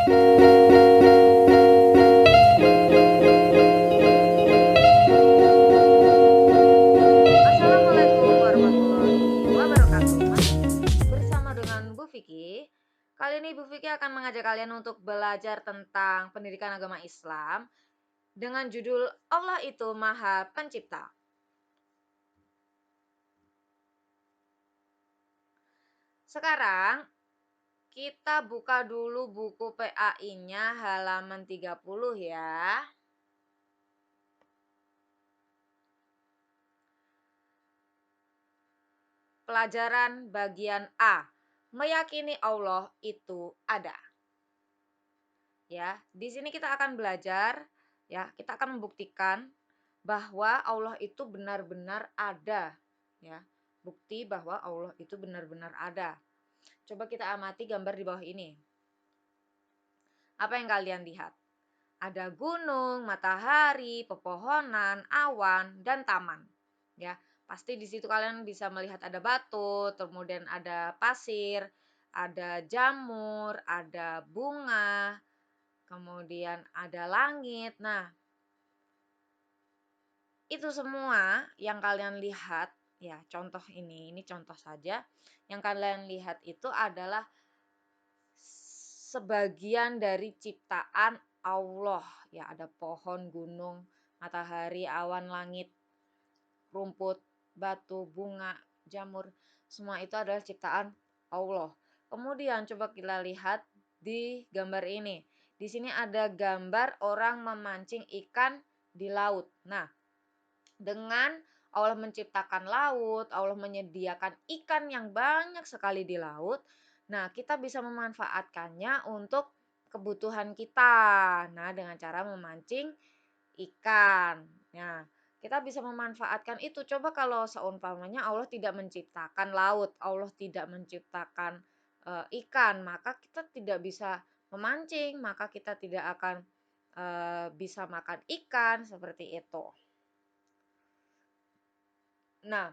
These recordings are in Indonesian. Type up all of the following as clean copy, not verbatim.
Assalamualaikum warahmatullahi wabarakatuh. Masih bersama dengan Bu Vicky. Kali ini Bu Vicky akan mengajak kalian untuk belajar tentang pendidikan agama Islam dengan judul Allah itu Maha Pencipta. Sekarang kita buka dulu buku PAI-nya halaman 30 ya. Pelajaran bagian A. Meyakini Allah itu ada. Ya, di sini kita akan belajar ya, kita akan membuktikan bahwa Allah itu benar-benar ada ya. Bukti bahwa Allah itu benar-benar ada. Coba kita amati gambar di bawah ini. Apa yang kalian lihat? Ada gunung, matahari, pepohonan, awan, dan taman. Ya, pasti di situ kalian bisa melihat ada batu, kemudian ada pasir, ada jamur, ada bunga, kemudian ada langit. Nah, itu semua yang kalian lihat, ya contoh ini contoh saja. Yang kalian lihat itu adalah sebagian dari ciptaan Allah. Ya, ada pohon, gunung, matahari, awan, langit, rumput, batu, bunga, jamur. Semua itu adalah ciptaan Allah. Kemudian coba kita lihat di gambar ini. Di sini ada gambar orang memancing ikan di laut. Nah, dengan Allah menciptakan laut, Allah menyediakan ikan yang banyak sekali di laut. Nah, kita bisa memanfaatkannya untuk kebutuhan kita. Nah, dengan cara memancing ikan. Nah, kita bisa memanfaatkan itu. Coba kalau seumpamanya Allah tidak menciptakan laut, Allah tidak menciptakan ikan, maka kita tidak bisa memancing, maka kita tidak akan bisa makan ikan seperti itu. Nah,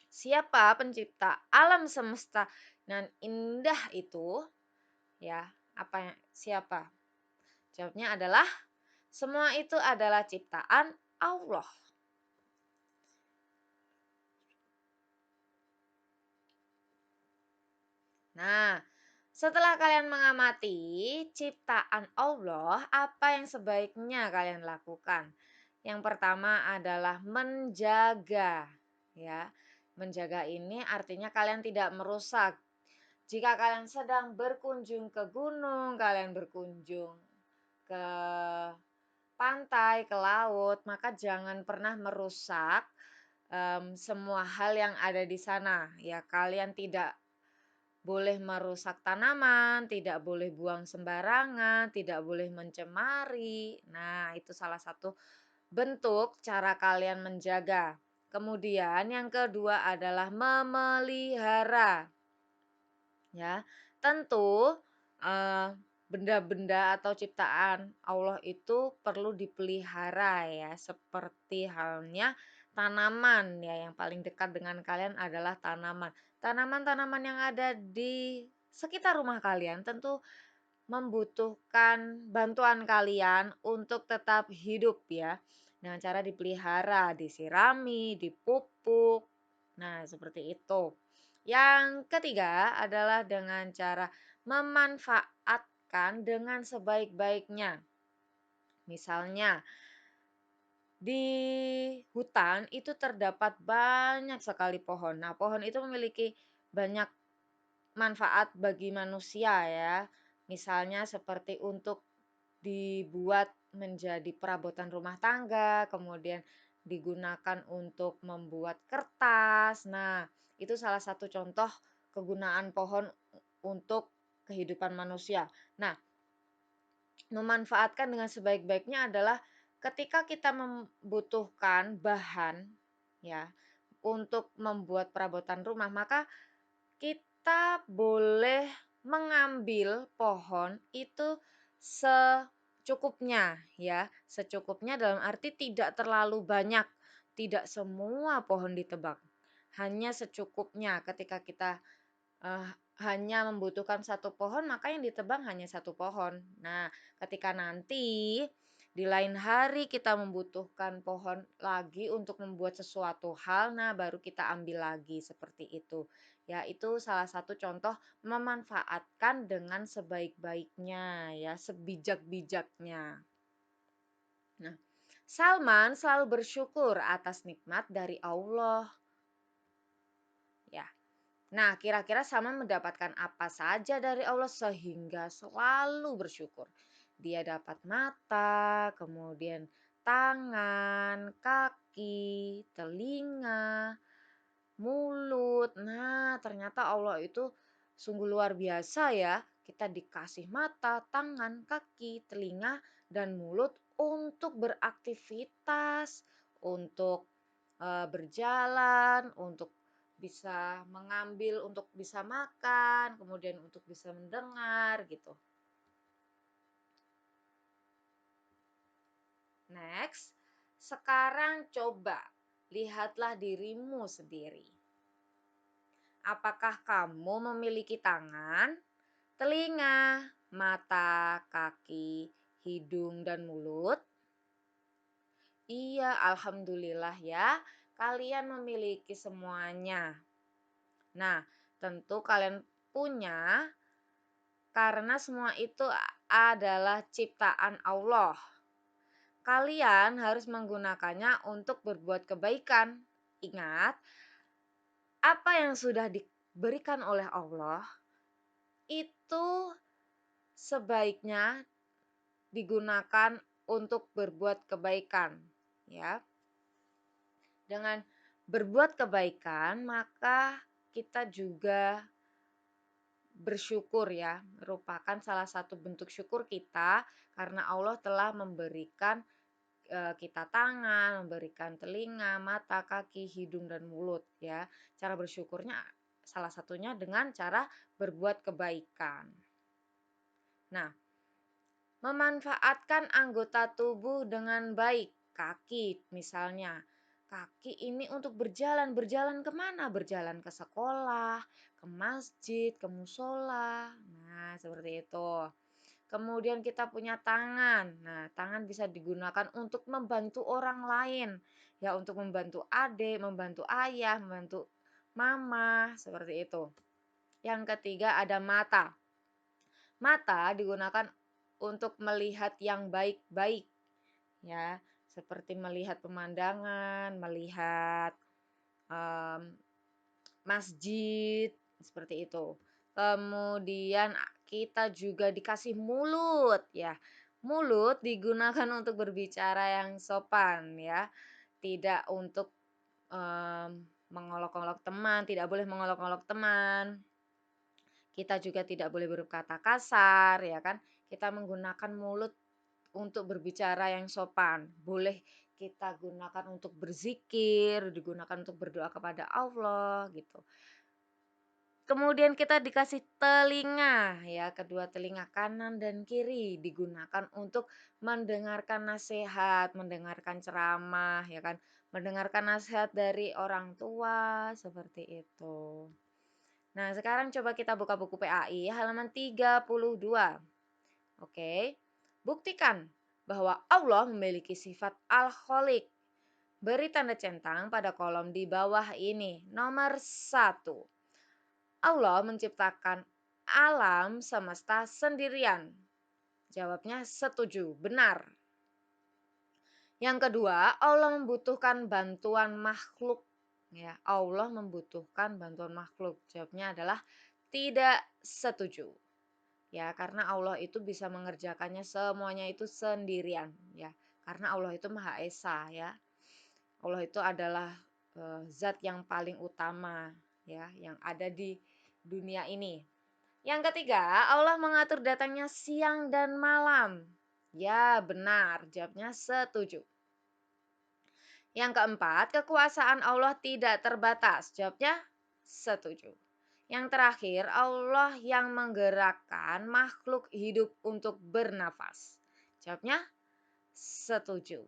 siapa pencipta alam semesta dan indah itu? Ya, siapa? Jawabnya adalah semua itu adalah ciptaan Allah. Nah, setelah kalian mengamati ciptaan Allah, apa yang sebaiknya kalian lakukan? Yang pertama adalah menjaga, ya. Menjaga ini artinya kalian tidak merusak. Jika kalian sedang berkunjung ke gunung, kalian berkunjung ke pantai, ke laut, maka jangan pernah merusak semua hal yang ada di sana. Ya, kalian tidak boleh merusak tanaman, tidak boleh buang sembarangan, tidak boleh mencemari. Nah, itu salah satu bentuk cara kalian menjaga. Kemudian yang kedua adalah memelihara. Ya, tentu benda-benda atau ciptaan Allah itu perlu dipelihara ya, seperti halnya tanaman ya, yang paling dekat dengan kalian adalah tanaman. Tanaman-tanaman yang ada di sekitar rumah kalian tentu membutuhkan bantuan kalian untuk tetap hidup ya. Dengan cara dipelihara, disirami, dipupuk. Nah, seperti itu. Yang ketiga adalah dengan cara memanfaatkan dengan sebaik-baiknya. Misalnya, di hutan itu terdapat banyak sekali pohon. Nah, pohon itu memiliki banyak manfaat bagi manusia ya. Misalnya seperti untuk dibuat menjadi perabotan rumah tangga, kemudian digunakan untuk membuat kertas. Nah, itu salah satu contoh kegunaan pohon untuk kehidupan manusia. Nah, memanfaatkan dengan sebaik-baiknya adalah ketika kita membutuhkan bahan ya untuk membuat perabotan rumah, maka kita boleh mengambil pohon itu secukupnya ya, secukupnya dalam arti tidak terlalu banyak, tidak semua pohon ditebang, hanya secukupnya ketika kita hanya membutuhkan satu pohon, maka yang ditebang hanya satu pohon. Nah, ketika nanti di lain hari kita membutuhkan pohon lagi untuk membuat sesuatu hal, nah baru kita ambil lagi seperti itu. Ya, itu salah satu contoh memanfaatkan dengan sebaik-baiknya ya, sebijak-bijaknya. Nah, Salman selalu bersyukur atas nikmat dari Allah. Ya. Nah, kira-kira Salman mendapatkan apa saja dari Allah sehingga selalu bersyukur. Dia dapat mata, kemudian tangan, kaki, telinga, mulut. Nah, ternyata Allah itu sungguh luar biasa ya. Kita dikasih mata, tangan, kaki, telinga, dan mulut untuk beraktivitas, untuk berjalan, untuk bisa mengambil, untuk bisa makan, kemudian untuk bisa mendengar gitu. Next, sekarang coba lihatlah dirimu sendiri. Apakah kamu memiliki tangan, telinga, mata, kaki, hidung, dan mulut? Iya, alhamdulillah ya, kalian memiliki semuanya. Nah, tentu kalian punya karena semua itu adalah ciptaan Allah. Kalian harus menggunakannya untuk berbuat kebaikan. Ingat, apa yang sudah diberikan oleh Allah itu sebaiknya digunakan untuk berbuat kebaikan, ya. Dengan berbuat kebaikan, maka kita juga bersyukur ya, merupakan salah satu bentuk syukur kita karena Allah telah memberikan kita tangan, memberikan telinga, mata, kaki, hidung, dan mulut ya. Cara bersyukurnya salah satunya dengan cara berbuat kebaikan. Nah, memanfaatkan anggota tubuh dengan baik. Kaki misalnya. Kaki ini untuk berjalan. Berjalan kemana? Berjalan ke sekolah, ke masjid, ke musola. Nah, seperti itu. Kemudian kita punya tangan. Nah, tangan bisa digunakan untuk membantu orang lain. Ya, untuk membantu adik, membantu ayah, membantu mama, seperti itu. Yang ketiga ada mata. Mata digunakan untuk melihat yang baik-baik. Ya, seperti melihat pemandangan, melihat um, masjid, seperti itu. Kemudian kita juga dikasih mulut ya. Mulut digunakan untuk berbicara yang sopan ya. Tidak untuk mengolok-olok teman, tidak boleh mengolok-olok teman. Kita juga tidak boleh berkata kasar ya kan. Kita menggunakan mulut untuk berbicara yang sopan. Boleh kita gunakan untuk berzikir, digunakan untuk berdoa kepada Allah gitu. Kemudian kita dikasih telinga ya, kedua telinga kanan dan kiri digunakan untuk mendengarkan nasihat, mendengarkan ceramah ya kan, mendengarkan nasihat dari orang tua seperti itu. Nah, sekarang coba kita buka buku PAI halaman 32. Oke. Buktikan bahwa Allah memiliki sifat Al-Khaliq. Beri tanda centang pada kolom di bawah ini. Nomor 1. Allah menciptakan alam semesta sendirian. Jawabnya setuju, benar. Yang kedua, Allah membutuhkan bantuan makhluk. Ya, Allah membutuhkan bantuan makhluk. Jawabnya adalah tidak setuju. Ya, karena Allah itu bisa mengerjakannya semuanya itu sendirian, ya. Karena Allah itu Maha Esa, ya. Allah itu adalah zat yang paling utama, ya, yang ada di dunia ini. Yang ketiga, Allah mengatur datangnya siang dan malam. Ya, benar. Jawabnya setuju. Yang keempat, kekuasaan Allah tidak terbatas. Jawabnya setuju. Yang terakhir, Allah yang menggerakkan makhluk hidup untuk bernafas. Jawabnya setuju.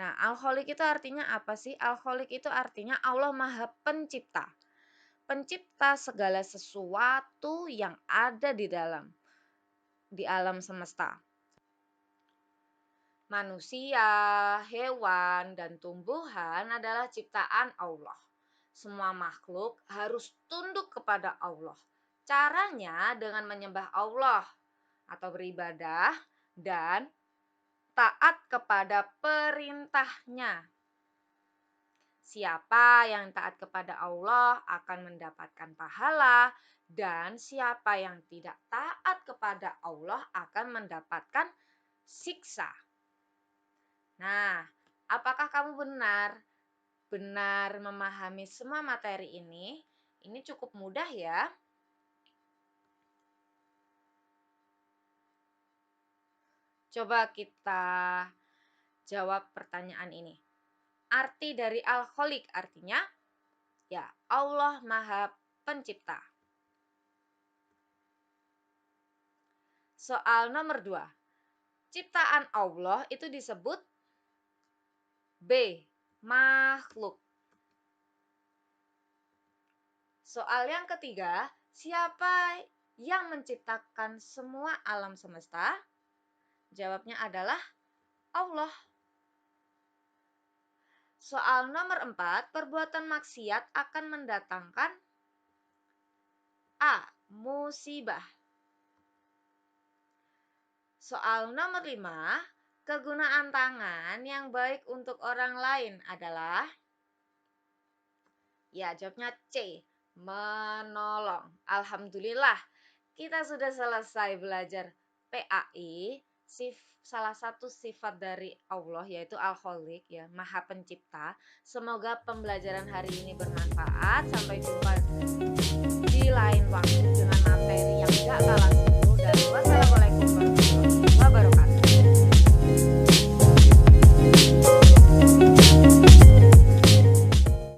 Nah, Al-Khaliq itu artinya apa sih? Al-Khaliq itu artinya Allah Maha Pencipta. pencipta segala sesuatu yang ada di alam semesta. Manusia, hewan, dan tumbuhan adalah ciptaan Allah. Semua makhluk harus tunduk kepada Allah. Caranya dengan menyembah Allah atau beribadah dan taat kepada perintahnya. Siapa yang taat kepada Allah akan mendapatkan pahala, dan siapa yang tidak taat kepada Allah akan mendapatkan siksa. Nah, apakah kamu benar memahami semua materi ini? Ini cukup mudah ya. Coba kita jawab pertanyaan ini. Arti dari Al-Khaliq artinya ya Allah Maha Pencipta. Soal nomor 2. Ciptaan Allah itu disebut B. Makhluk. Soal yang ketiga, siapa yang menciptakan semua alam semesta? Jawabnya adalah Allah. Soal nomor 4, perbuatan maksiat akan mendatangkan A. Musibah. Soal nomor 5, kegunaan tangan yang baik untuk orang lain adalah ya, jawabnya C. Menolong. Alhamdulillah, kita sudah selesai belajar PAI, salah satu sifat dari Allah yaitu Al-Khaliq ya, Maha Pencipta. Semoga pembelajaran hari ini bermanfaat. Sampai jumpa di lain waktu dengan materi yang gak kalah